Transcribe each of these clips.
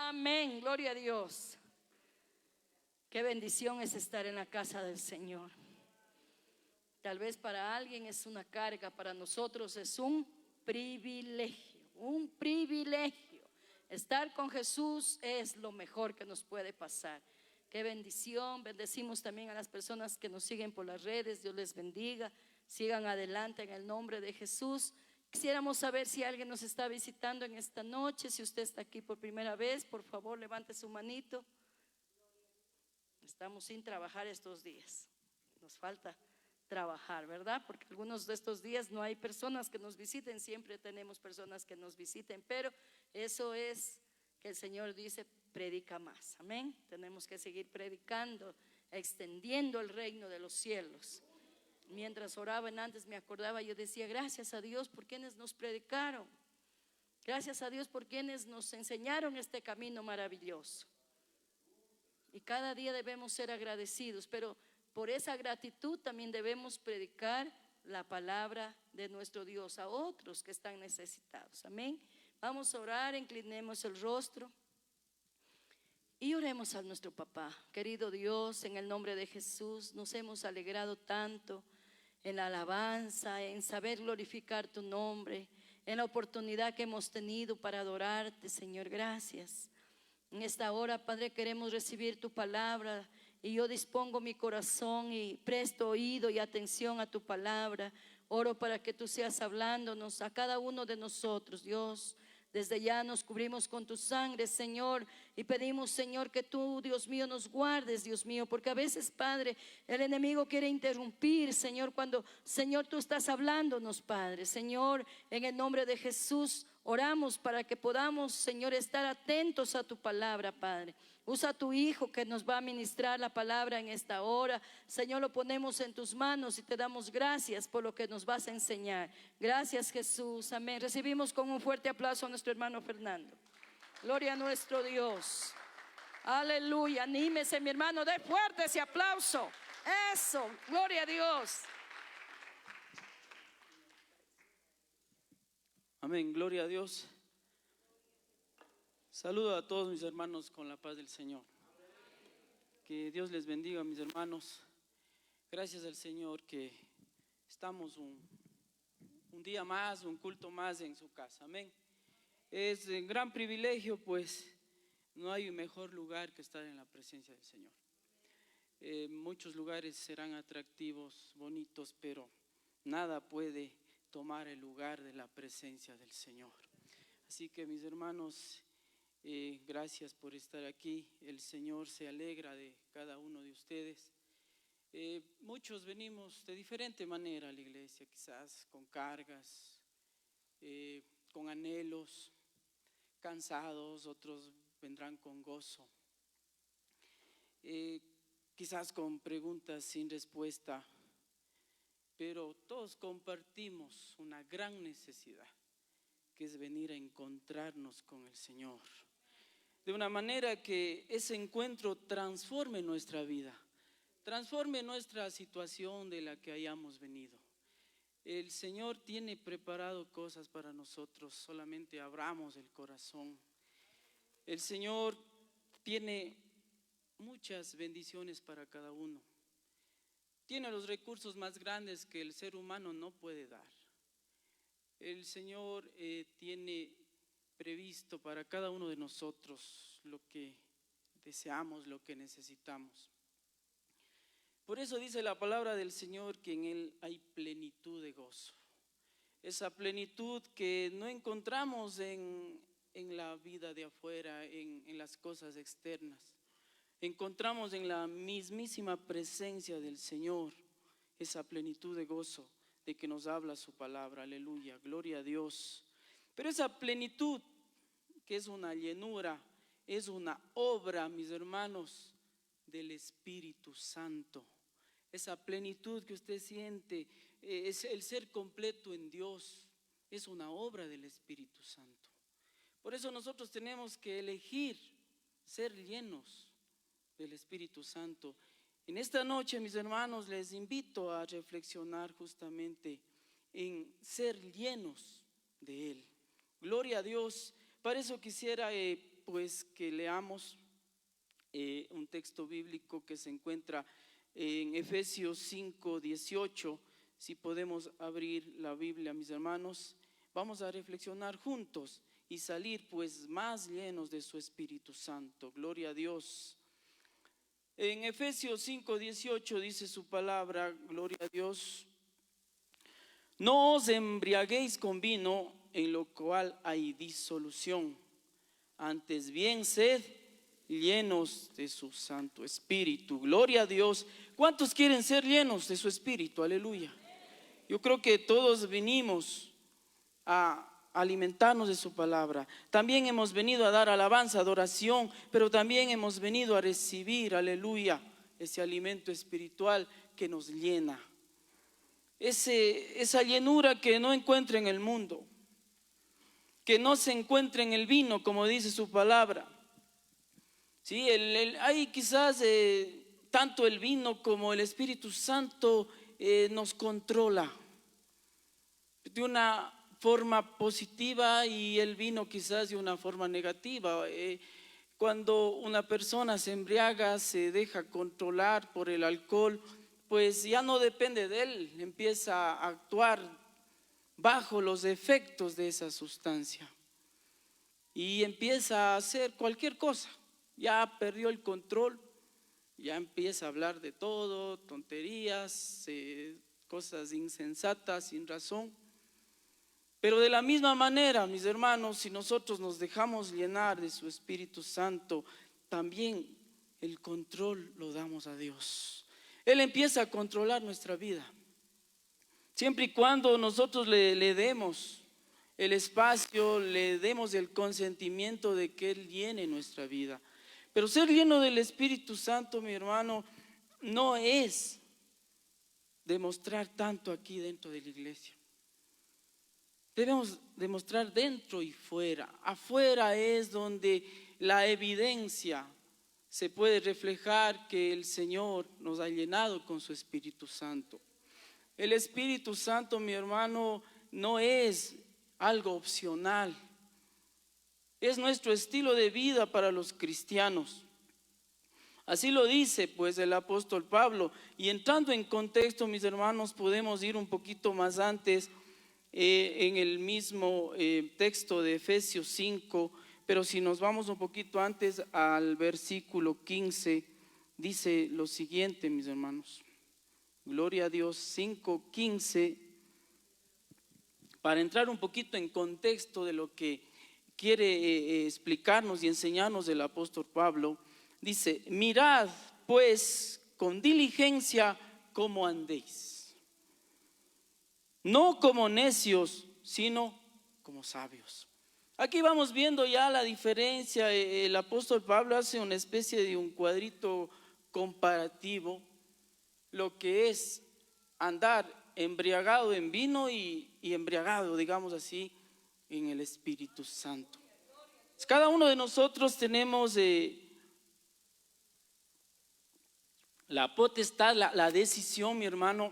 Amén, gloria a Dios. Qué bendición es estar en la casa del Señor. Tal vez para alguien es una carga, para nosotros es un privilegio, un privilegio. Estar con Jesús es lo mejor que nos puede pasar. Qué bendición. Bendecimos también a las personas que nos siguen por las redes. Dios les bendiga, sigan adelante en el nombre de Jesús. Quisiéramos saber si alguien nos está visitando en esta noche. Si usted está aquí por primera vez, por favor levante su manito. Estamos sin trabajar estos días, nos falta trabajar, ¿verdad? Porque algunos de estos días no hay personas que nos visiten, siempre tenemos personas que nos visiten, pero eso es que el Señor dice, predica más, amén. Tenemos que seguir predicando, extendiendo el reino de los cielos. Mientras oraban antes me acordaba, yo decía, gracias a Dios por quienes nos predicaron, gracias a Dios por quienes nos enseñaron este camino maravilloso. Y cada día debemos ser agradecidos, pero por esa gratitud también debemos predicar la palabra de nuestro Dios a otros que están necesitados, amén. Vamos a orar, inclinemos el rostro y oremos a nuestro papá. Querido Dios, en el nombre de Jesús, nos hemos alegrado tanto en la alabanza, en saber glorificar tu nombre, en la oportunidad que hemos tenido para adorarte, Señor. Gracias. En esta hora, Padre, queremos recibir tu palabra y yo dispongo mi corazón y presto oído y atención a tu palabra. Oro para que tú seas hablándonos a cada uno de nosotros, Dios. Desde ya nos cubrimos con tu sangre, Señor, y pedimos, Señor, que tú, Dios mío, nos guardes, Dios mío, porque a veces, Padre, el enemigo quiere interrumpir, Señor, cuando, Señor, tú estás hablándonos, Padre. Señor, en el nombre de Jesús, oramos para que podamos, Señor, estar atentos a tu palabra, Padre. Usa a tu Hijo que nos va a ministrar la palabra en esta hora. Señor, lo ponemos en tus manos y te damos gracias por lo que nos vas a enseñar. Gracias, Jesús, amén. Recibimos con un fuerte aplauso a nuestro hermano Fernando. Gloria a nuestro Dios. Aleluya, anímese mi hermano, dé fuerte ese aplauso. Eso, gloria a Dios. Amén, gloria a Dios. Saludo a todos mis hermanos con la paz del Señor. Que Dios les bendiga, mis hermanos. Gracias al Señor que estamos un día más, un culto más en su casa. Amén. Es un gran privilegio, pues no hay mejor lugar que estar en la presencia del Señor. Muchos lugares serán atractivos, bonitos, pero nada puede tomar el lugar de la presencia del Señor. Así que mis hermanos, gracias por estar aquí. El Señor se alegra de cada uno de ustedes. Muchos venimos de diferente manera a la iglesia, quizás con cargas, con anhelos, cansados, otros vendrán con gozo, quizás con preguntas sin respuesta, pero todos compartimos una gran necesidad, que es venir a encontrarnos con el Señor, de una manera que ese encuentro transforme nuestra vida, transforme nuestra situación de la que hayamos venido. El Señor tiene preparado cosas para nosotros, solamente abramos el corazón. El Señor tiene muchas bendiciones para cada uno. Tiene los recursos más grandes que el ser humano no puede dar. El Señor tiene previsto para cada uno de nosotros lo que deseamos, lo que necesitamos. Por eso dice la palabra del Señor que en Él hay plenitud de gozo. Esa plenitud que no encontramos en la vida de afuera, en las cosas externas. Encontramos en la mismísima presencia del Señor esa plenitud de gozo de que nos habla su palabra. Aleluya, gloria a Dios. Pero esa plenitud, que es una llenura, es una obra, mis hermanos, del Espíritu Santo. Esa plenitud que usted siente, es el ser completo en Dios, es una obra del Espíritu Santo. Por eso nosotros tenemos que elegir ser llenos del Espíritu Santo. En esta noche, mis hermanos, les invito a reflexionar justamente en ser llenos de Él. Gloria a Dios. Para eso quisiera pues que leamos un texto bíblico que se encuentra en Efesios 5:18. Si podemos abrir la Biblia, mis hermanos, vamos a reflexionar juntos y salir pues más llenos de su Espíritu Santo. Gloria a Dios. En Efesios 5:18 dice su palabra, gloria a Dios: no os embriaguéis con vino, en lo cual hay disolución, antes bien sed llenos de su Santo Espíritu. Gloria a Dios. ¿Cuántos quieren ser llenos de su Espíritu? Aleluya. Yo creo que todos venimos a alimentarnos de su palabra. También hemos venido a dar alabanza, adoración, pero también hemos venido a recibir, aleluya, ese alimento espiritual que nos llena. Esa llenura que no encuentra en el mundo, que no se encuentra en el vino, como dice su palabra. Sí, hay quizás tanto el vino como el Espíritu Santo nos controla de una forma positiva y el vino quizás de una forma negativa. Cuando una persona se embriaga, se deja controlar por el alcohol, pues ya no depende de él, empieza a actuar bajo los efectos de esa sustancia y empieza a hacer cualquier cosa. Ya perdió el control, ya empieza a hablar de todo, tonterías, cosas insensatas, sin razón. Pero de la misma manera, mis hermanos, si nosotros nos dejamos llenar de su Espíritu Santo, también el control lo damos a Dios. Él empieza a controlar nuestra vida, siempre y cuando nosotros le demos el espacio, le demos el consentimiento de que Él llene nuestra vida. Pero ser lleno del Espíritu Santo, mi hermano, no es demostrar tanto aquí dentro de la iglesia. Debemos demostrar dentro y fuera. Afuera es donde la evidencia se puede reflejar que el Señor nos ha llenado con su Espíritu Santo. El Espíritu Santo, mi hermano, no es algo opcional. Es nuestro estilo de vida para los cristianos. Así lo dice pues el apóstol Pablo. Y entrando en contexto, mis hermanos, podemos ir un poquito más antes en el mismo texto de Efesios 5, pero si nos vamos un poquito antes al versículo 15, dice lo siguiente, mis hermanos. Gloria a Dios. 5:15, para entrar un poquito en contexto de lo que quiere explicarnos y enseñarnos el apóstol Pablo. Dice: mirad pues con diligencia cómo andéis, no como necios, sino como sabios. Aquí vamos viendo ya la diferencia. El apóstol Pablo hace una especie de un cuadrito comparativo, lo que es andar embriagado en vino y embriagado, digamos así, en el Espíritu Santo. Cada uno de nosotros tenemos la potestad, la decisión, mi hermano,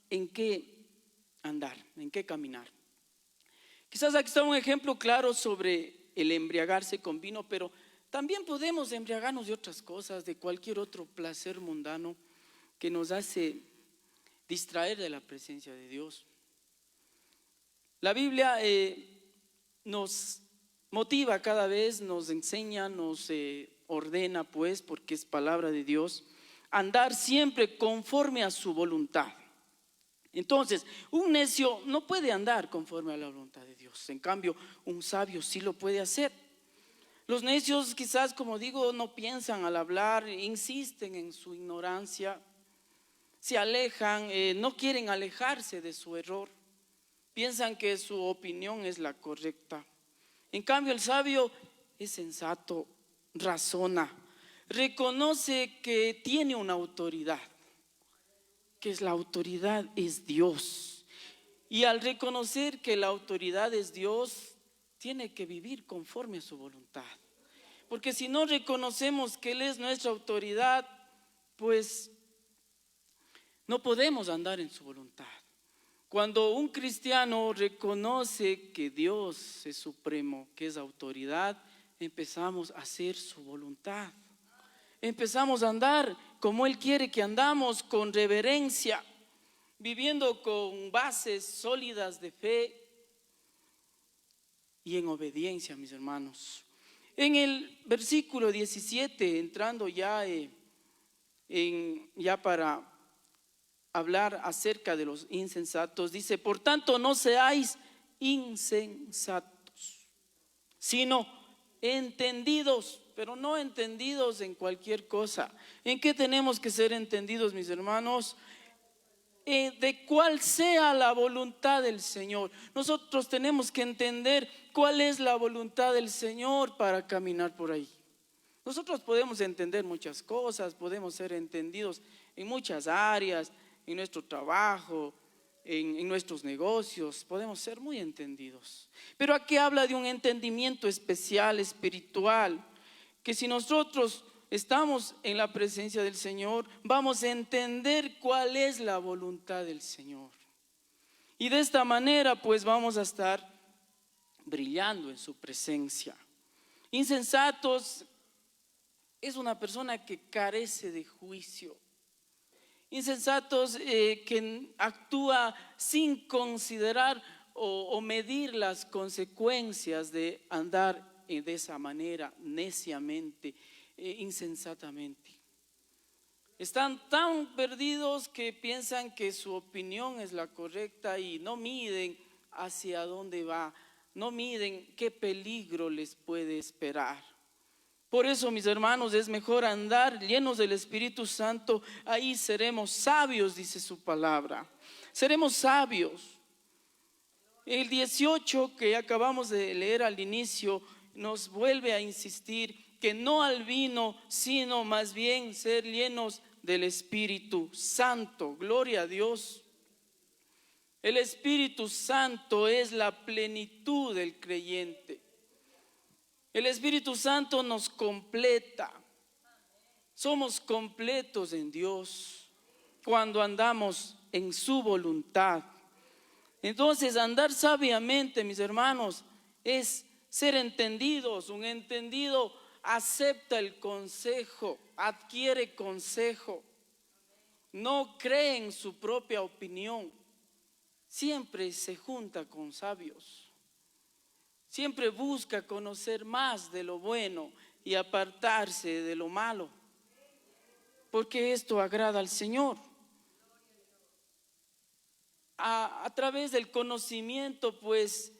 en qué andar, en qué caminar. Quizás aquí está un ejemplo claro sobre el embriagarse con vino, pero también podemos embriagarnos de otras cosas, de cualquier otro placer mundano que nos hace distraer de la presencia de Dios. La Biblia nos motiva cada vez, nos enseña, nos ordena pues, porque es palabra de Dios, andar siempre conforme a su voluntad. Entonces, un necio no puede andar conforme a la voluntad de Dios. En cambio, un sabio sí lo puede hacer. Los necios quizás, como digo, no piensan al hablar, insisten en su ignorancia, se alejan, no quieren alejarse de su error, piensan que su opinión es la correcta. En cambio, el sabio es sensato, razona, reconoce que tiene una autoridad, que la autoridad es Dios. Y al reconocer que la autoridad es Dios, tiene que vivir conforme a su voluntad. Porque si no reconocemos que Él es nuestra autoridad, pues no podemos andar en su voluntad. Cuando un cristiano reconoce que Dios es supremo, que es autoridad, empezamos a hacer su voluntad. Empezamos a andar como Él quiere que andamos, con reverencia, viviendo con bases sólidas de fe y en obediencia, mis hermanos. En el versículo 17, entrando ya para hablar acerca de los insensatos, dice: por tanto no seáis insensatos, sino entendidos. Pero no entendidos en cualquier cosa. ¿En qué tenemos que ser entendidos, mis hermanos? De cuál sea la voluntad del Señor. Nosotros tenemos que entender cuál es la voluntad del Señor para caminar por ahí. Nosotros podemos entender muchas cosas, podemos ser entendidos en muchas áreas, en nuestro trabajo, en nuestros negocios, podemos ser muy entendidos. Pero aquí habla de un entendimiento especial, espiritual, que si nosotros estamos en la presencia del Señor, vamos a entender cuál es la voluntad del Señor. Y de esta manera pues vamos a estar brillando en su presencia. Insensatos es una persona que carece de juicio. Insensatos que actúa sin considerar o medir las consecuencias de andar de esa manera, neciamente, insensatamente. Están tan perdidos que piensan que su opinión es la correcta y no miden hacia dónde va, no miden qué peligro les puede esperar. Por eso, mis hermanos, es mejor andar llenos del Espíritu Santo. Ahí seremos sabios, dice su palabra. Seremos sabios. El 18 que acabamos de leer al inicio nos vuelve a insistir que no al vino, sino más bien ser llenos del Espíritu Santo. Gloria a Dios. El Espíritu Santo es la plenitud del creyente. El Espíritu Santo nos completa. Somos completos en Dios cuando andamos en su voluntad. Entonces, andar sabiamente, mis hermanos, es ser entendidos. Un entendido acepta el consejo, adquiere consejo, no cree en su propia opinión, siempre se junta con sabios. Siempre busca conocer más de lo bueno y apartarse de lo malo, porque esto agrada al Señor. A través del conocimiento, pues,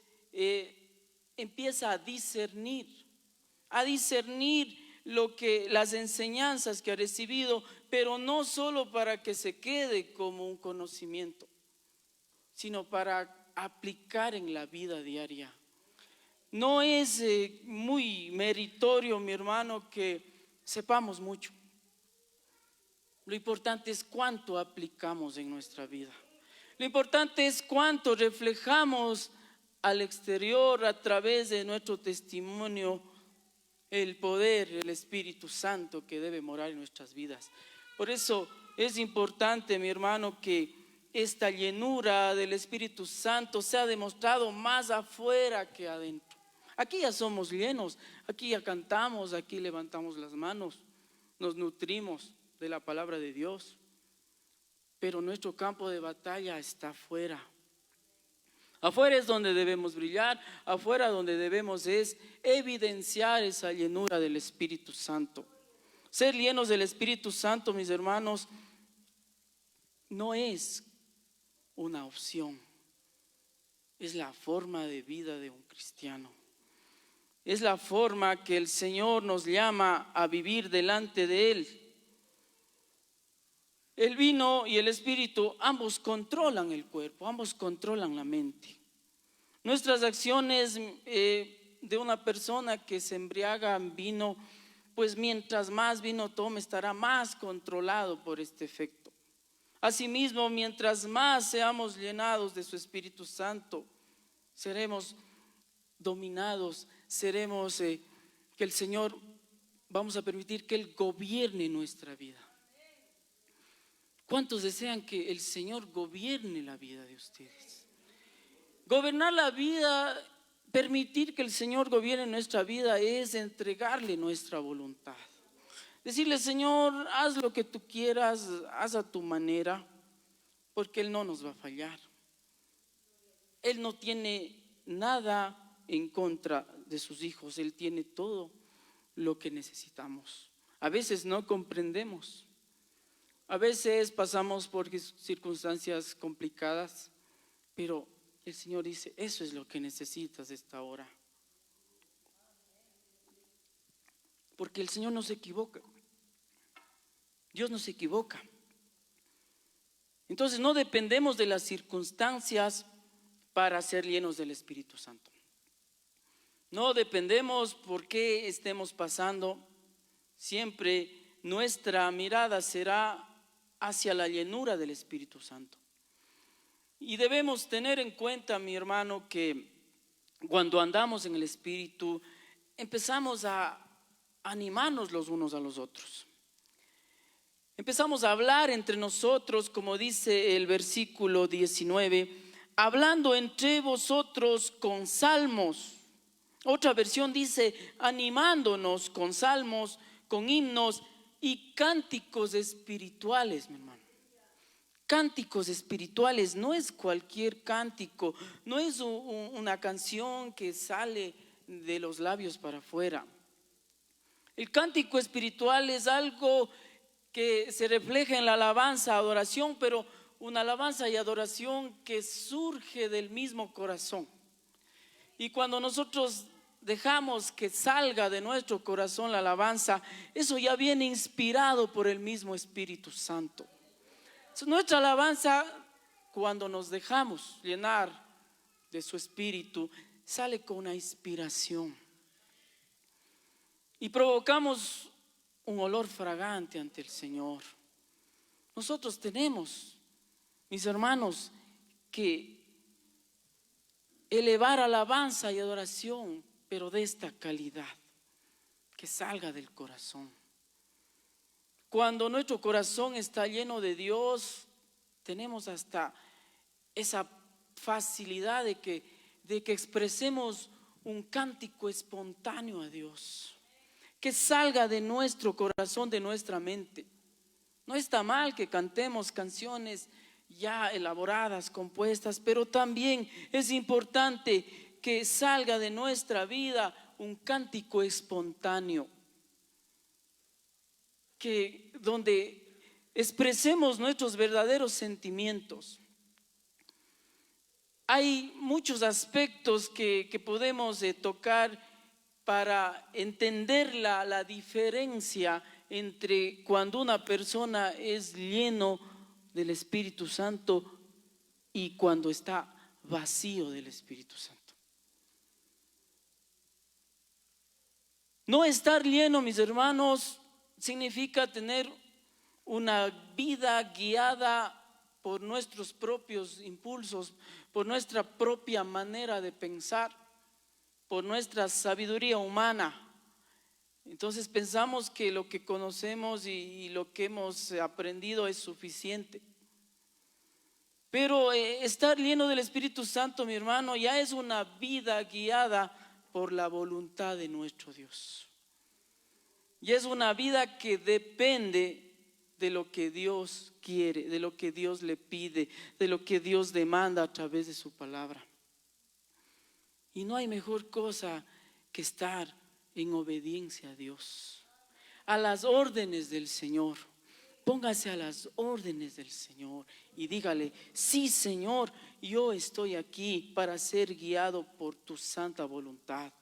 empieza a discernir las enseñanzas que ha recibido, pero no solo para que se quede como un conocimiento, sino para aplicar en la vida diaria. No es muy meritorio, mi hermano, que sepamos mucho. Lo importante es cuánto aplicamos en nuestra vida. Lo importante es cuánto reflejamos al exterior a través de nuestro testimonio el poder, el Espíritu Santo que debe morar en nuestras vidas. Por eso es importante, mi hermano, que esta llenura del Espíritu Santo sea demostrado más afuera que adentro. Aquí ya somos llenos, aquí ya cantamos, aquí levantamos las manos, nos nutrimos de la palabra de Dios, pero nuestro campo de batalla está afuera. Afuera es donde debemos brillar, afuera donde debemos es evidenciar esa llenura del Espíritu Santo. Ser llenos del Espíritu Santo, mis hermanos, no es una opción, es la forma de vida de un cristiano. Es la forma que el Señor nos llama a vivir delante de Él. El vino y el espíritu, ambos controlan el cuerpo, ambos controlan la mente. Nuestras acciones de una persona que se embriaga en vino, pues mientras más vino tome, estará más controlado por este efecto. Asimismo, mientras más seamos llenados de su Espíritu Santo, seremos dominados, seremos que el Señor, vamos a permitir que Él gobierne nuestra vida. ¿Cuántos desean que el Señor gobierne la vida de ustedes? Gobernar la vida permitir que el Señor gobierne nuestra vida es entregarle nuestra voluntad. Decirle, Señor, haz lo que tú quieras, haz a tu manera, porque Él no nos va a fallar. Él no tiene nada en contra de sus hijos, Él tiene todo lo que necesitamos. A veces no comprendemos, a veces pasamos por circunstancias complicadas, pero el Señor dice, eso es lo que necesitas esta hora. Porque el Señor no se equivoca, Dios no se equivoca. Entonces no dependemos de las circunstancias para ser llenos del Espíritu Santo. No dependemos por qué estemos pasando. Siempre nuestra mirada será hacia la llenura del Espíritu Santo. Y debemos tener en cuenta, mi hermano, que cuando andamos en el Espíritu, empezamos a animarnos los unos a los otros. Empezamos a hablar entre nosotros, como dice el versículo 19, hablando entre vosotros con salmos. Otra versión dice, animándonos con salmos, con himnos y cánticos espirituales, mi hermano. Cánticos espirituales no es cualquier cántico, no es una canción que sale de los labios para afuera. El cántico espiritual es algo que se refleja en la alabanza, adoración, pero una alabanza y adoración que surge del mismo corazón. Y cuando nosotros dejamos que salga de nuestro corazón la alabanza, eso ya viene inspirado por el mismo Espíritu Santo. Nuestra alabanza, cuando nos dejamos llenar de su Espíritu, sale con una inspiración y provocamos un olor fragante ante el Señor. Nosotros tenemos, mis hermanos, que elevar alabanza y adoración, pero de esta calidad, que salga del corazón. Cuando nuestro corazón está lleno de Dios, tenemos hasta esa facilidad de que expresemos un cántico espontáneo a Dios, que salga de nuestro corazón, de nuestra mente. No está mal que cantemos canciones ya elaboradas, compuestas, pero también es importante que salga de nuestra vida un cántico espontáneo, que donde expresemos nuestros verdaderos sentimientos. Hay muchos aspectos que podemos tocar para entender la diferencia entre cuando una persona es lleno del Espíritu Santo y cuando está vacío del Espíritu Santo. No estar lleno, mis hermanos, significa tener una vida guiada por nuestros propios impulsos, por nuestra propia manera de pensar, por nuestra sabiduría humana. Entonces pensamos que lo que conocemos y lo que hemos aprendido es suficiente. Pero estar lleno del Espíritu Santo, mi hermano, ya es una vida guiada por la voluntad de nuestro Dios. Y es una vida que depende de lo que Dios quiere, de lo que Dios le pide, de lo que Dios demanda a través de su palabra. Y no hay mejor cosa que estar en obediencia a Dios, a las órdenes del Señor. Póngase a las órdenes del Señor y dígale, sí, Señor, yo estoy aquí para ser guiado por tu santa voluntad.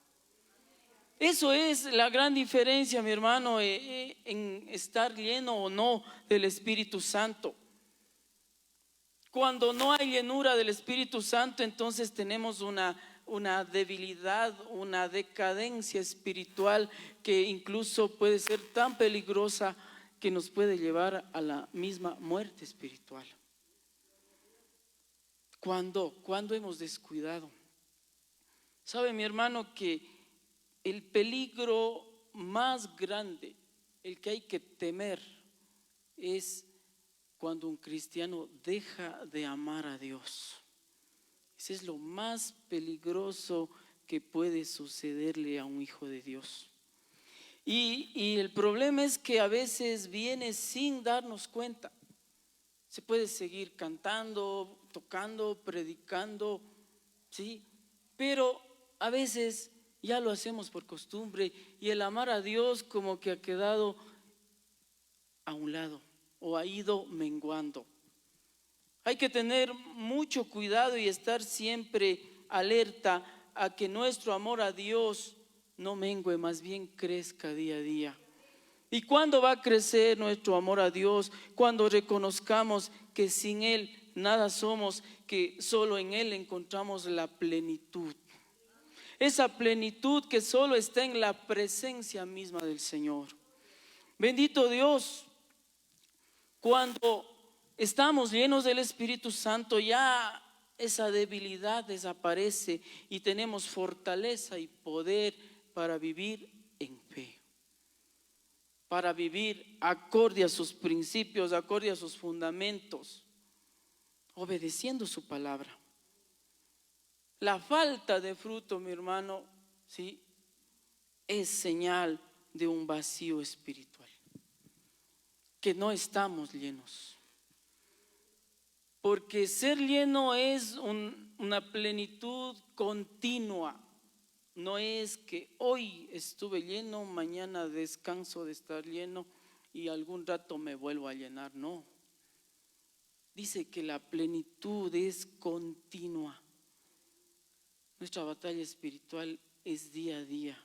Eso es la gran diferencia, mi hermano, en estar lleno o no del Espíritu Santo. Cuando no hay llenura del Espíritu Santo, entonces tenemos una debilidad, una decadencia espiritual que incluso puede ser tan peligrosa que nos puede llevar a la misma muerte espiritual. ¿Cuándo hemos descuidado? ¿Sabe, mi hermano, que el peligro más grande, el que hay que temer, es cuando un cristiano deja de amar a Dios? Ese es lo más peligroso que puede sucederle a un hijo de Dios. Y el problema es que a veces viene sin darnos cuenta. Se puede seguir cantando, tocando, predicando, ¿sí? Pero a veces ya lo hacemos por costumbre y el amar a Dios como que ha quedado a un lado o ha ido menguando. Hay que tener mucho cuidado y estar siempre alerta a que nuestro amor a Dios no mengue, más bien crezca día a día. ¿Y cuándo va a crecer nuestro amor a Dios? Cuando reconozcamos que sin Él nada somos, que solo en Él encontramos la plenitud. Esa plenitud que solo está en la presencia misma del Señor. Bendito Dios, cuando estamos llenos del Espíritu Santo, ya esa debilidad desaparece y tenemos fortaleza y poder para vivir en fe, para vivir acorde a sus principios, acorde a sus fundamentos, obedeciendo su palabra. La falta de fruto, mi hermano, ¿sí?, es señal de un vacío espiritual, que no estamos llenos. Porque ser lleno es una plenitud continua. No es que hoy estuve lleno, mañana descanso de estar lleno y algún rato me vuelvo a llenar. No. Dice que la plenitud es continua. Nuestra batalla espiritual es día a día.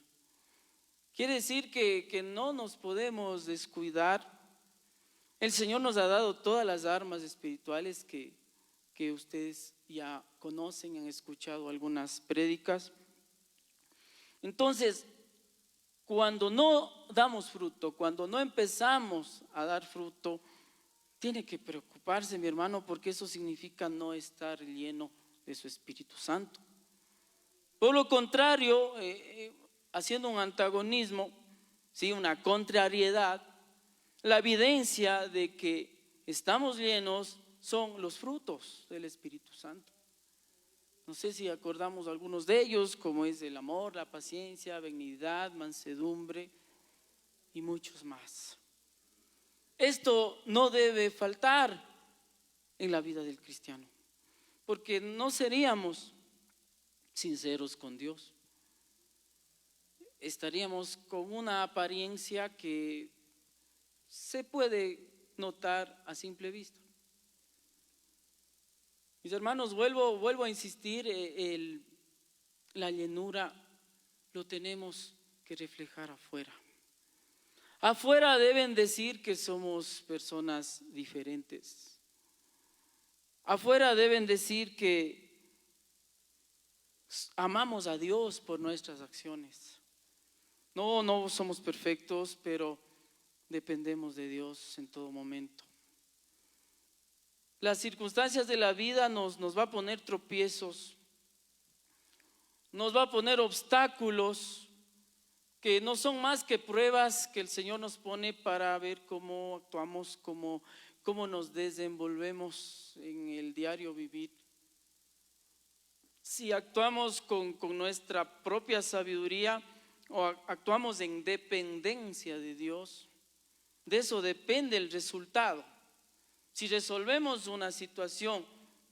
Quiere decir que no nos podemos descuidar. El Señor nos ha dado todas las armas espirituales que ustedes ya conocen, han escuchado algunas prédicas. Entonces, cuando no damos fruto, cuando no empezamos a dar fruto, tiene que preocuparse, mi hermano, porque eso significa no estar lleno de su Espíritu Santo. Por lo contrario, haciendo un antagonismo, ¿sí?, una contrariedad, la evidencia de que estamos llenos son los frutos del Espíritu Santo. No sé si acordamos algunos de ellos, como es el amor, la paciencia, benignidad, mansedumbre y muchos más. Esto no debe faltar en la vida del cristiano, porque no seríamos sinceros con Dios. Estaríamos con una apariencia que se puede notar a simple vista. Mis hermanos, vuelvo a insistir, la llenura lo tenemos que reflejar afuera. Afuera deben decir que somos personas diferentes. Afuera deben decir que amamos a Dios por nuestras acciones. No somos perfectos, pero dependemos de Dios en todo momento. Las circunstancias de la vida nos va a poner tropiezos, nos va a poner obstáculos que no son más que pruebas que el Señor nos pone para ver cómo actuamos, cómo nos desenvolvemos en el diario vivir. Si actuamos con nuestra propia sabiduría o actuamos en dependencia de Dios, de eso depende el resultado. Si resolvemos una situación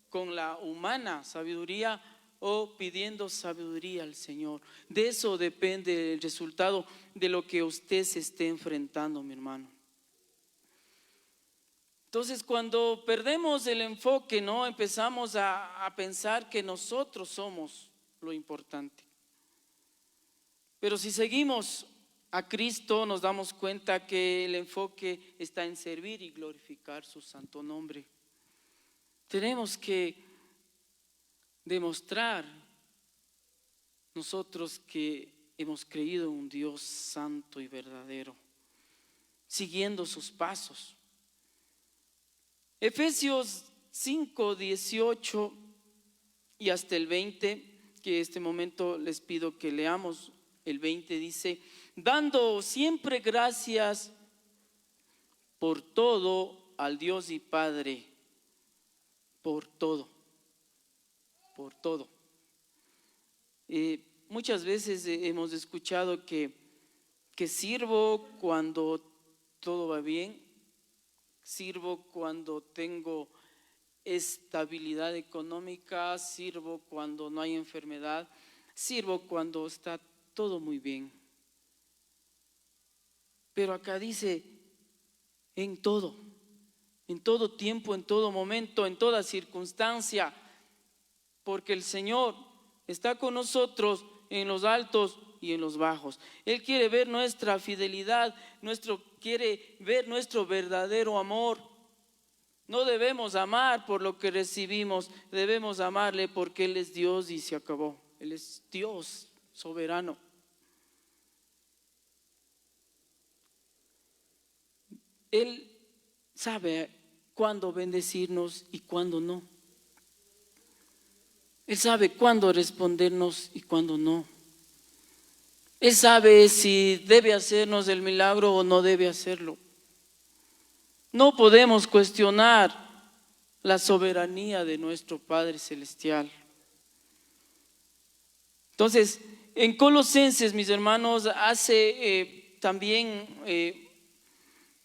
con la humana sabiduría o pidiendo sabiduría al Señor, de eso depende el resultado de lo que usted se esté enfrentando, mi hermano. Entonces, cuando perdemos el enfoque, ¿no?, empezamos a pensar que nosotros somos lo importante. Pero si seguimos a Cristo, nos damos cuenta que el enfoque está en servir y glorificar su santo nombre. Tenemos que demostrar nosotros que hemos creído en un Dios santo y verdadero, siguiendo sus pasos. Efesios 5, 18 y hasta el 20, que este momento les pido que leamos. El 20 dice: dando siempre gracias por todo al Dios y Padre, por todo. muchas veces hemos escuchado que sirvo cuando todo va bien, sirvo cuando tengo estabilidad económica, sirvo cuando no hay enfermedad, sirvo cuando está todo muy bien. Pero acá dice en todo tiempo, en todo momento, en toda circunstancia, porque el Señor está con nosotros en los altos y en los bajos. Él quiere ver nuestra fidelidad, quiere ver nuestro verdadero amor. No debemos amar por lo que recibimos, debemos amarle porque Él es Dios y se acabó. Él es Dios soberano. Él sabe cuándo bendecirnos y cuándo no. Él sabe cuándo respondernos y cuándo no. Él sabe si debe hacernos el milagro o no debe hacerlo. No podemos cuestionar la soberanía de nuestro Padre Celestial. Entonces, en Colosenses, mis hermanos, hace también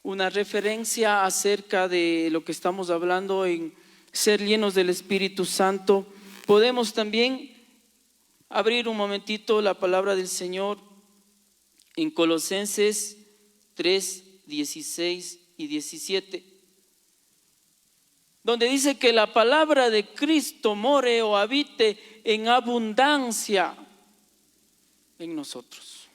una referencia acerca de lo que estamos hablando en ser llenos del Espíritu Santo. Podemos también abrir un momentito la palabra del Señor en Colosenses 3, 16 y 17, donde dice que la palabra de Cristo more o habite en abundancia en nosotros.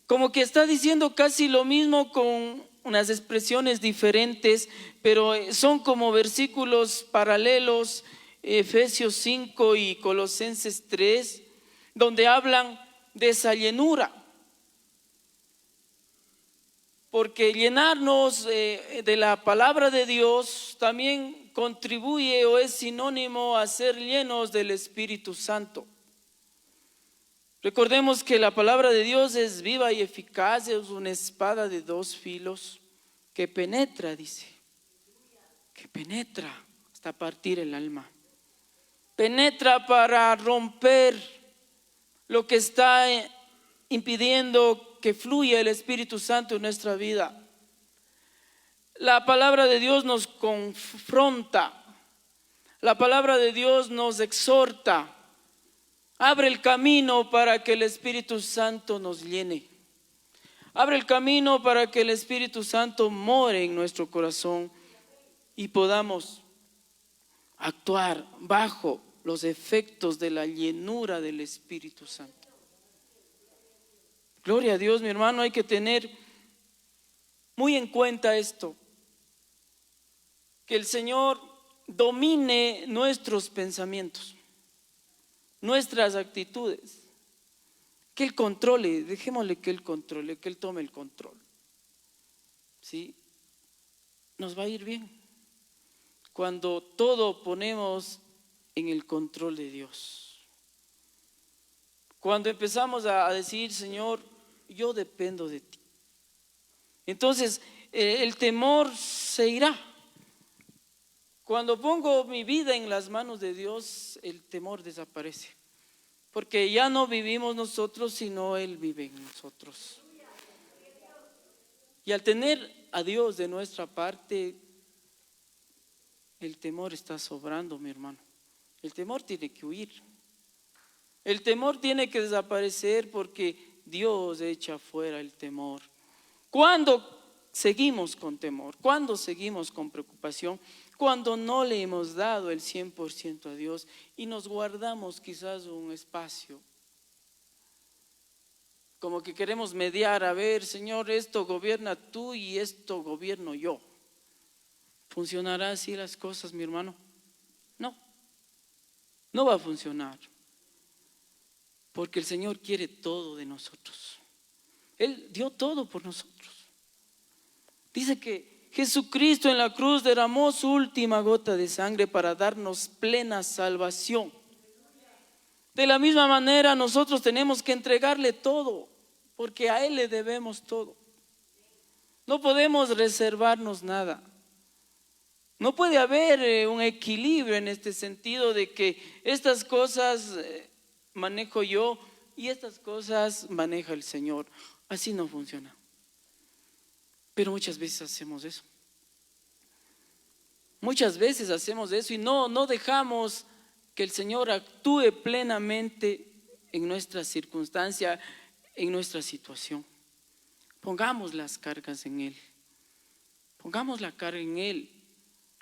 Como que está diciendo casi lo mismo con unas expresiones diferentes, pero son como versículos paralelos, Efesios 5 y Colosenses 3, donde hablan de esa llenura. Porque llenarnos de la palabra de Dios también contribuye o es sinónimo a ser llenos del Espíritu Santo. Recordemos que la palabra de Dios es viva y eficaz, es una espada de dos filos que penetra, dice, que penetra hasta partir el alma. Penetra para romper lo que está impidiendo que fluya el Espíritu Santo en nuestra vida. La palabra de Dios nos confronta, la palabra de Dios nos exhorta, abre el camino para que el Espíritu Santo nos llene. Abre el camino para que el Espíritu Santo more en nuestro corazón y podamos actuar bajo los efectos de la llenura del Espíritu Santo. Gloria a Dios, mi hermano, hay que tener muy en cuenta esto, que el Señor domine nuestros pensamientos, nuestras actitudes, que Él controle, dejémosle que Él controle, que Él tome el control. ¿Sí? Nos va a ir bien cuando todo ponemos en el control de Dios. Cuando empezamos a decir, Señor, yo dependo de ti, entonces el temor se irá. Cuando pongo mi vida en las manos de Dios, el temor desaparece, porque ya no vivimos nosotros, sino Él vive en nosotros. Y al tener a Dios de nuestra parte, el temor está sobrando, mi hermano. El temor tiene que huir. El temor tiene que desaparecer porque Dios echa fuera el temor. ¿Cuándo seguimos con temor? ¿Cuándo seguimos con preocupación? Cuando no le hemos dado el 100% a Dios y nos guardamos quizás un espacio. Como que queremos mediar, a ver, Señor, esto gobierna tú y esto gobierno yo. ¿Funcionará así las cosas, mi hermano? No, no va a funcionar. Porque el Señor quiere todo de nosotros. Él dio todo por nosotros. Dice que Jesucristo en la cruz derramó su última gota de sangre para darnos plena salvación. De la misma manera nosotros tenemos que entregarle todo, porque a Él le debemos todo. No podemos reservarnos nada. No puede haber un equilibrio en este sentido de que estas cosas manejo yo y estas cosas maneja el Señor. Así no funciona. Pero muchas veces hacemos eso. Muchas veces hacemos eso y no dejamos que el Señor actúe plenamente en nuestra circunstancia, en nuestra situación. Pongamos las cargas en Él. Pongamos la carga en Él.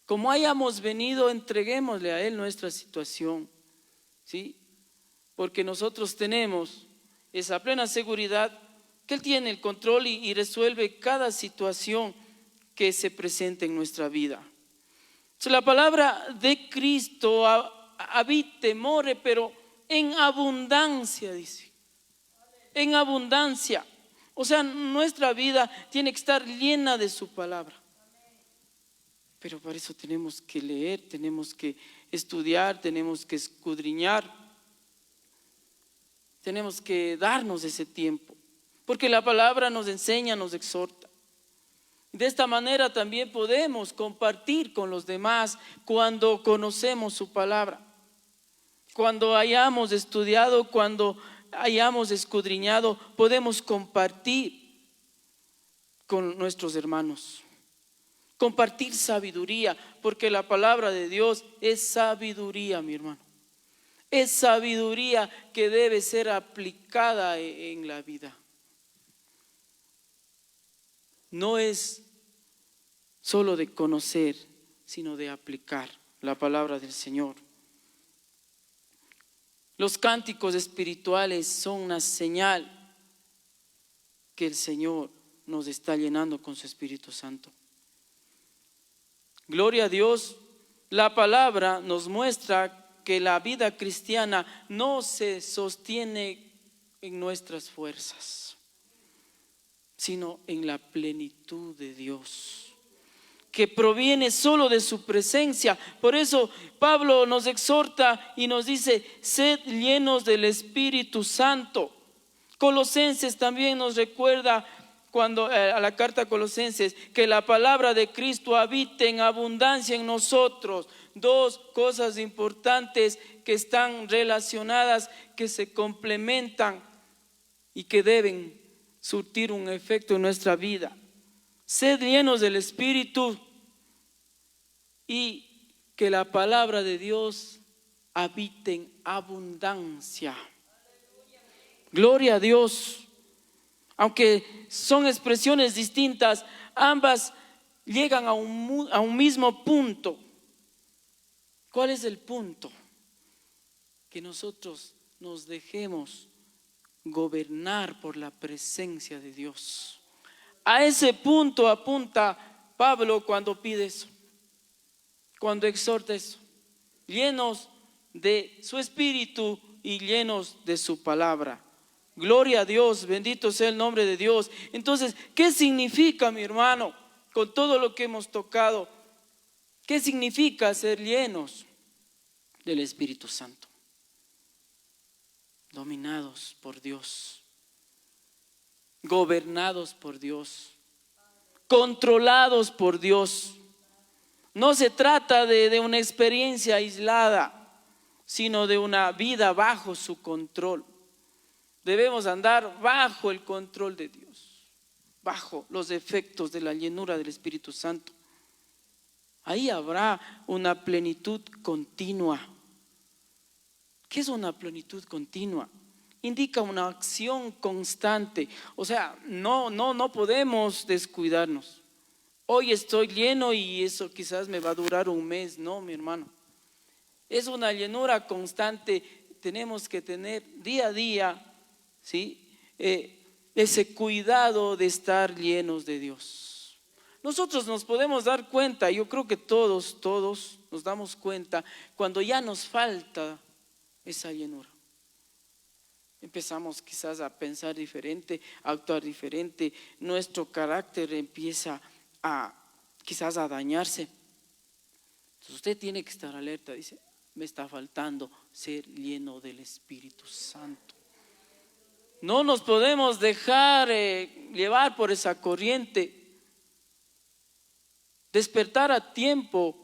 Como hayamos venido, entreguémosle a Él nuestra situación, ¿sí? Porque nosotros tenemos esa plena seguridad que Él tiene el control y resuelve cada situación que se presente en nuestra vida. La palabra de Cristo habite, more, pero en abundancia, dice. En abundancia. O sea, nuestra vida tiene que estar llena de su palabra. Pero para eso tenemos que leer, tenemos que estudiar, tenemos que escudriñar. Tenemos que darnos ese tiempo. Porque la palabra nos enseña, nos exhorta. De esta manera también podemos compartir con los demás cuando conocemos su palabra. Cuando hayamos estudiado, cuando hayamos escudriñado, podemos compartir con nuestros hermanos. Compartir sabiduría, porque la palabra de Dios es sabiduría, mi hermano. Es sabiduría que debe ser aplicada en la vida. No es solo de conocer, sino de aplicar la palabra del Señor. Los cánticos espirituales son una señal que el Señor nos está llenando con su Espíritu Santo. Gloria a Dios, la palabra nos muestra que la vida cristiana no se sostiene en nuestras fuerzas, sino en la plenitud de Dios, que proviene solo de su presencia. Por eso Pablo nos exhorta y nos dice: sed llenos del Espíritu Santo. Colosenses también nos recuerda cuando a la carta a Colosenses que la palabra de Cristo habite en abundancia en nosotros. Dos cosas importantes que están relacionadas, que se complementan y que deben surtir un efecto en nuestra vida. Sed llenos del Espíritu y que la palabra de Dios habite en abundancia. Gloria a Dios. Aunque son expresiones distintas, ambas llegan a un mismo punto. ¿Cuál es el punto? Que nosotros nos dejemos gobernar por la presencia de Dios. A ese punto apunta Pablo cuando pide eso, cuando exhorta eso, llenos de su Espíritu y llenos de su palabra. Gloria a Dios, bendito sea el nombre de Dios. Entonces, ¿qué significa, mi hermano, con todo lo que hemos tocado? ¿Qué significa ser llenos del Espíritu Santo? Dominados por Dios, gobernados por Dios, controlados por Dios. No se trata de una experiencia aislada, sino de una vida bajo su control. Debemos andar bajo el control de Dios, bajo los efectos de la llenura del Espíritu Santo. Ahí habrá una plenitud continua. ¿Qué es una plenitud continua? Indica una acción constante. O sea, no podemos descuidarnos. Hoy estoy lleno y eso quizás me va a durar un mes. No, mi hermano. Es una llenura constante. Tenemos que tener día a día, ¿sí? Ese cuidado de estar llenos de Dios. Nosotros nos podemos dar cuenta, yo creo que todos nos damos cuenta cuando ya nos falta esa llenura. Empezamos quizás a pensar diferente, a actuar diferente, nuestro carácter empieza quizás a dañarse. Entonces usted tiene que estar alerta, dice: me está faltando ser lleno del Espíritu Santo. No nos podemos dejar llevar por esa corriente. Despertar a tiempo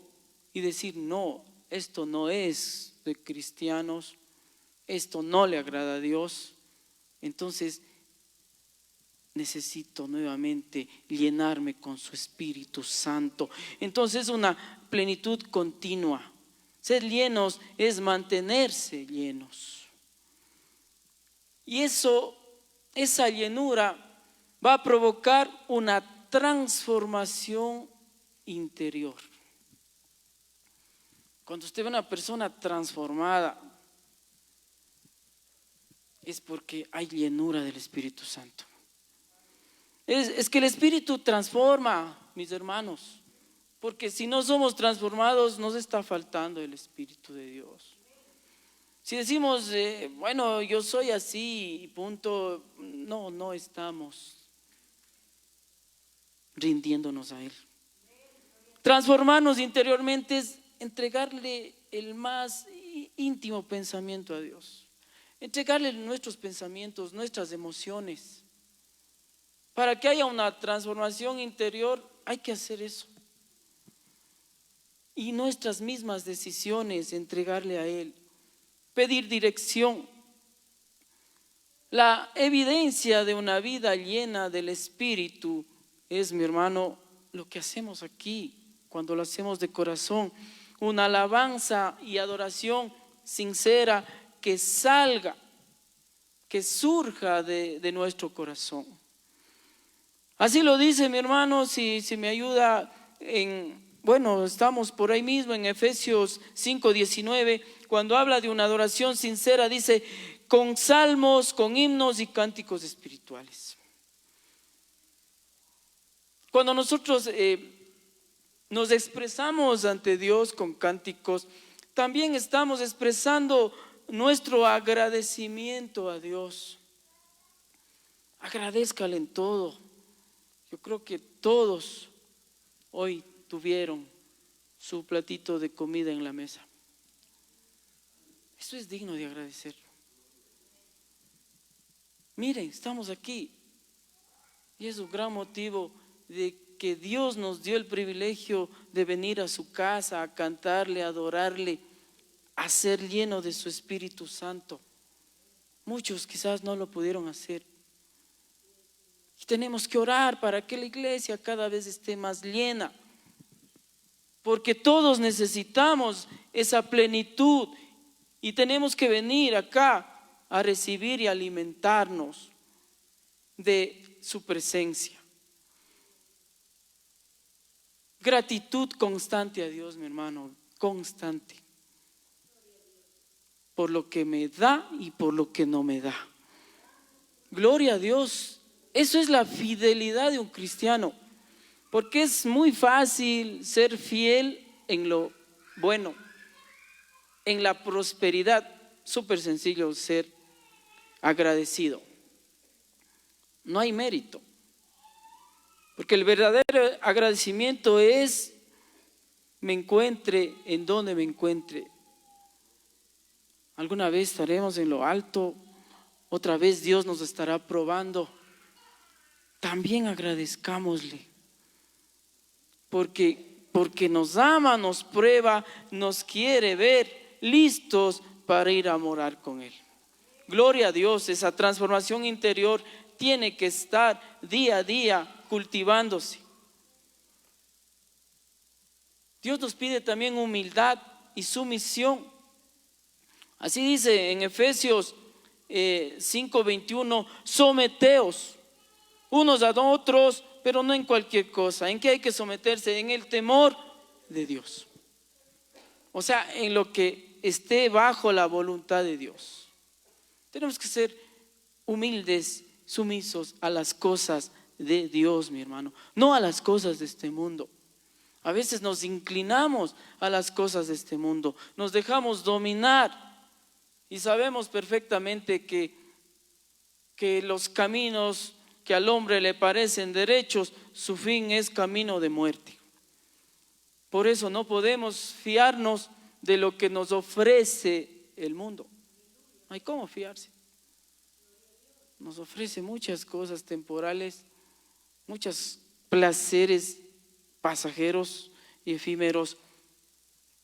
y decir: no, esto no es de cristianos, esto no le agrada a Dios, entonces necesito nuevamente llenarme con su Espíritu Santo. Entonces una plenitud continua. Ser llenos es mantenerse llenos. Y esa llenura va a provocar una transformación interior. Cuando usted ve a una persona transformada, es porque hay llenura del Espíritu Santo. Es que el Espíritu transforma, mis hermanos, porque si no somos transformados nos está faltando el Espíritu de Dios. Si decimos, bueno, yo soy así y punto, no estamos rindiéndonos a Él. Transformarnos interiormente es entregarle el más íntimo pensamiento a Dios, entregarle nuestros pensamientos, nuestras emociones. Para que haya una transformación interior hay que hacer eso. Y nuestras mismas decisiones, entregarle a Él, pedir dirección. La evidencia de una vida llena del Espíritu es, mi hermano, lo que hacemos aquí, cuando lo hacemos de corazón. Una alabanza y adoración sincera que salga, que surja de nuestro corazón. Así lo dice mi hermano, si me ayuda estamos por ahí mismo en Efesios 5:19, cuando habla de una adoración sincera, dice, con salmos, con himnos y cánticos espirituales. Cuando nosotros nos expresamos ante Dios con cánticos, también estamos expresando nuestro agradecimiento a Dios. Agradézcale en todo. Yo creo que todos hoy tuvieron su platito de comida en la mesa. Eso es digno de agradecer. Miren, estamos aquí y es un gran motivo de que Dios nos dio el privilegio de venir a su casa, a cantarle, a adorarle, a ser lleno de su Espíritu Santo. Muchos quizás no lo pudieron hacer. Y tenemos que orar para que la iglesia cada vez esté más llena, porque todos necesitamos esa plenitud y tenemos que venir acá a recibir y alimentarnos de su presencia. Gratitud constante a Dios, mi hermano, constante, por lo que me da y por lo que no me da. Gloria a Dios. Eso es la fidelidad de un cristiano, porque es muy fácil ser fiel en lo bueno, en la prosperidad. Súper sencillo ser agradecido. No hay mérito, porque el verdadero agradecimiento es, me encuentre en donde me encuentre. Alguna vez estaremos en lo alto, otra vez Dios nos estará probando. También agradezcámosle, porque nos ama, nos prueba, nos quiere ver listos para ir a morar con Él. Gloria a Dios. Esa transformación interior tiene que estar día a día cultivándose. Dios nos pide también humildad y sumisión. Así dice en Efesios 5:21, someteos unos a otros, pero no en cualquier cosa. ¿En qué hay que someterse? En el temor de Dios. O sea, en lo que esté bajo la voluntad de Dios. Tenemos que ser humildes, sumisos a las cosas de Dios, mi hermano, no a las cosas de este mundo. A veces nos inclinamos a las cosas de este mundo, nos dejamos dominar y sabemos perfectamente que los caminos que al hombre le parecen derechos, su fin es camino de muerte. Por eso no podemos fiarnos de lo que nos ofrece el mundo. No hay cómo fiarse. Nos ofrece muchas cosas temporales, muchos placeres pasajeros y efímeros,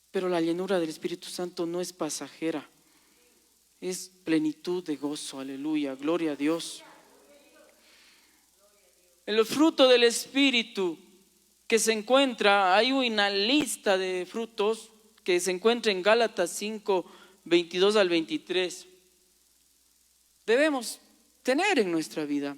pero la llenura del Espíritu Santo no es pasajera. es plenitud de gozo. Aleluya, gloria a Dios. El fruto del Espíritu que se encuentra, hay una lista de frutos que se encuentra en Gálatas 5, 22 al 23. Debemos tener en nuestra vida.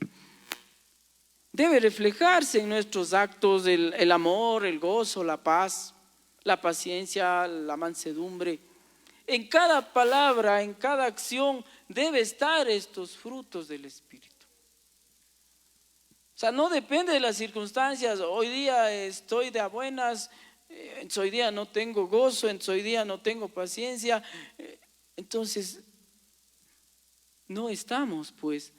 Debe reflejarse en nuestros actos el amor, el gozo, la paz, la paciencia, la mansedumbre. En cada palabra, en cada acción debe estar estos frutos del Espíritu. O sea, no depende de las circunstancias. Hoy día estoy de a buenas, hoy día no tengo gozo, hoy día no tengo paciencia. Entonces, no estamos pues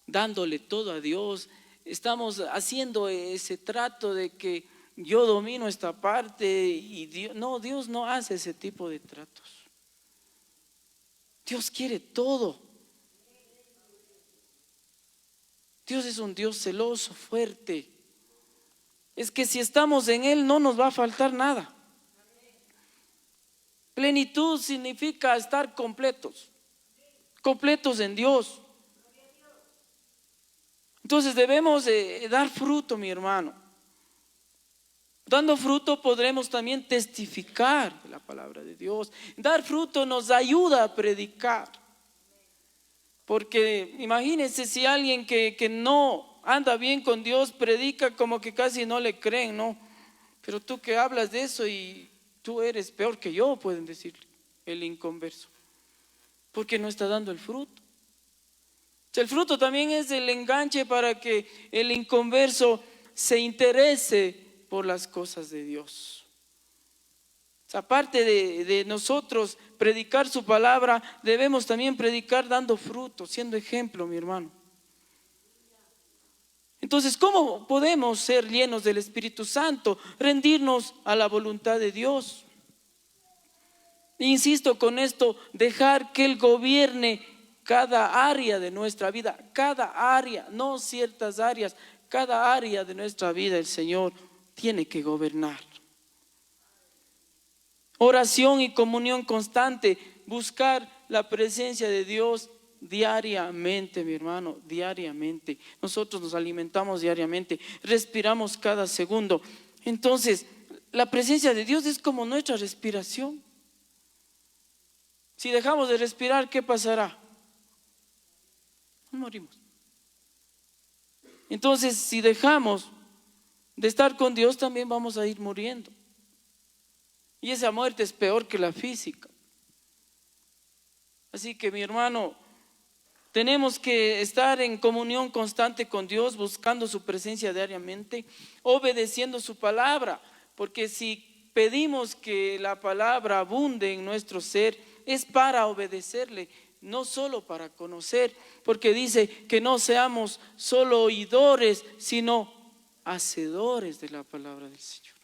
dándole todo a Dios. Estamos haciendo ese trato de que yo domino esta parte y Dios no hace ese tipo de tratos. Dios quiere todo. Dios es un Dios celoso, fuerte. Es que si estamos en Él no nos va a faltar nada. Plenitud significa estar completos, completos en Dios. Entonces debemos dar fruto, mi hermano. Dando fruto podremos también testificar de la palabra de Dios. Dar fruto nos ayuda a predicar. Porque imagínense si alguien que no anda bien con Dios predica, como que casi no le creen, ¿no? Pero tú que hablas de eso y tú eres peor que yo, pueden decir el inconverso, porque no está dando el fruto. El fruto también es el enganche para que el inconverso se interese por las cosas de Dios. Aparte de nosotros predicar su palabra, debemos también predicar dando fruto, siendo ejemplo, mi hermano. Entonces, ¿cómo podemos ser llenos del Espíritu Santo? Rendirnos a la voluntad de Dios. Insisto con esto, dejar que Él gobierne cada área de nuestra vida, cada área, no ciertas áreas, cada área de nuestra vida el Señor tiene que gobernar. Oración y comunión constante, buscar la presencia de Dios diariamente, mi hermano, diariamente. Nosotros nos alimentamos diariamente, respiramos cada segundo. Entonces, la presencia de Dios es como nuestra respiración. Si dejamos de respirar, ¿qué pasará? Nos morimos. Entonces, si dejamos de estar con Dios, también vamos a ir muriendo. Y esa muerte es peor que la física. Así que, mi hermano, tenemos que estar en comunión constante con Dios, buscando su presencia diariamente, obedeciendo su palabra, porque si pedimos que la palabra abunde en nuestro ser, es para obedecerle, no solo para conocer, porque dice que no seamos solo oidores, sino hacedores de la palabra del Señor.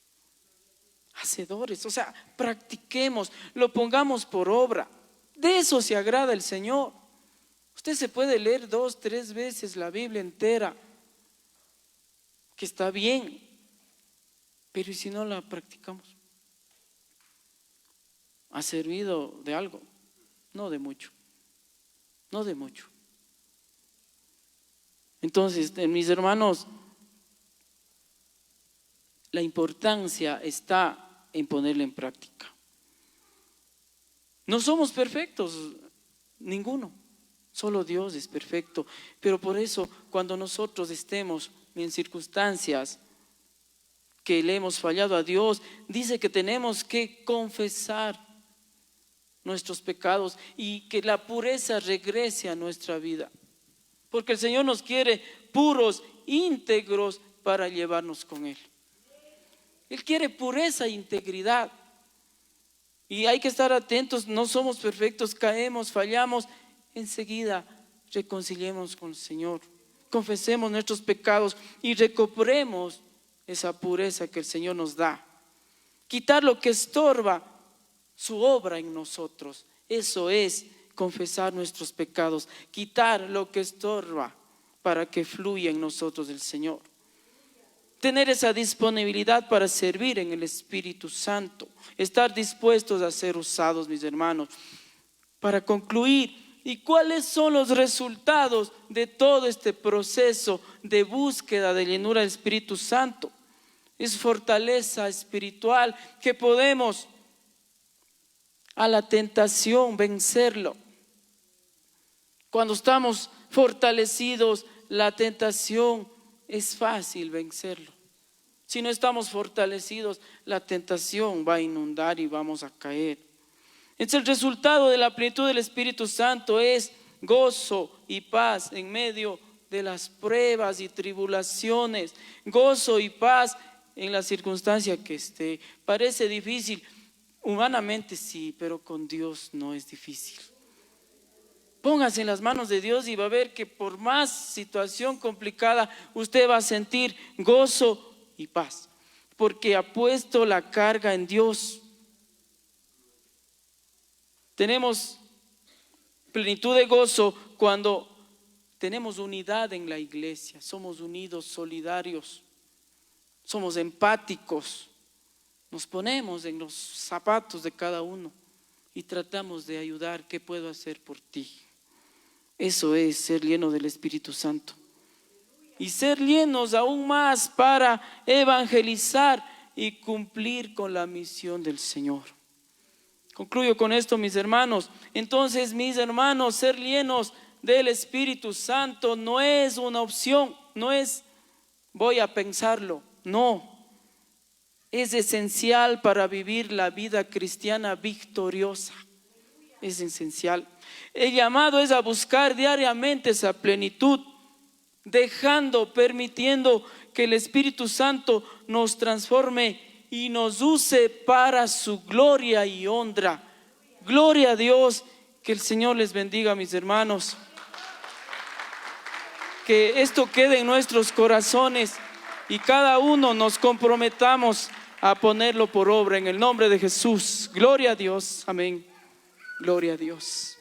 Hacedores, o sea, practiquemos, lo pongamos por obra. De eso se agrada el Señor. Usted se puede leer 2, 3 veces la Biblia entera, que está bien, pero ¿y si no la practicamos? ¿Ha servido de algo? No de mucho, no de mucho. Entonces, mis hermanos, la importancia está en ponerla en práctica. No somos perfectos, ninguno, solo Dios es perfecto, pero por eso cuando nosotros estemos en circunstancias que le hemos fallado a Dios, dice que tenemos que confesar nuestros pecados y que la pureza regrese a nuestra vida, porque el Señor nos quiere puros, íntegros para llevarnos con Él. Él quiere pureza e integridad. Y hay que estar atentos, no somos perfectos, caemos, fallamos. Enseguida reconciliemos con el Señor, confesemos nuestros pecados y recobremos esa pureza que el Señor nos da. Quitar lo que estorba su obra en nosotros, eso es confesar nuestros pecados, quitar lo que estorba para que fluya en nosotros el Señor. Tener esa disponibilidad para servir en el Espíritu Santo, estar dispuestos a ser usados, mis hermanos. Para concluir, ¿Y cuáles son los resultados de todo este proceso de búsqueda de llenura del Espíritu Santo? Es fortaleza espiritual, que podemos a la tentación vencerlo. Cuando estamos fortalecidos, la tentación es fácil vencerlo. Si no estamos fortalecidos, la tentación va a inundar y vamos a caer. Entonces el resultado de la plenitud del Espíritu Santo es gozo y paz en medio de las pruebas y tribulaciones. Gozo y paz en la circunstancia que esté. Parece difícil, humanamente sí, pero con Dios no es difícil. Póngase en las manos de Dios y va a ver que por más situación complicada usted va a sentir gozo y paz, porque ha puesto la carga en Dios. Tenemos plenitud de gozo cuando tenemos unidad en la iglesia, somos unidos, solidarios, somos empáticos, nos ponemos en los zapatos de cada uno y tratamos de ayudar. ¿Qué puedo hacer por ti? Eso es ser lleno del Espíritu Santo. Y ser llenos aún más para evangelizar y cumplir con la misión del Señor. Concluyo con esto, mis hermanos. Entonces, mis hermanos, ser llenos del Espíritu Santo no es una opción, no es voy a pensarlo, no. Es esencial para vivir la vida cristiana victoriosa. Es esencial. El llamado es a buscar diariamente esa plenitud, permitiendo que el Espíritu Santo nos transforme y nos use para su gloria y honra. Gloria a Dios. Que el Señor les bendiga, mis hermanos. Que esto quede en nuestros corazones y cada uno nos comprometamos a ponerlo por obra en el nombre de Jesús. Gloria a Dios. Amén. Gloria a Dios.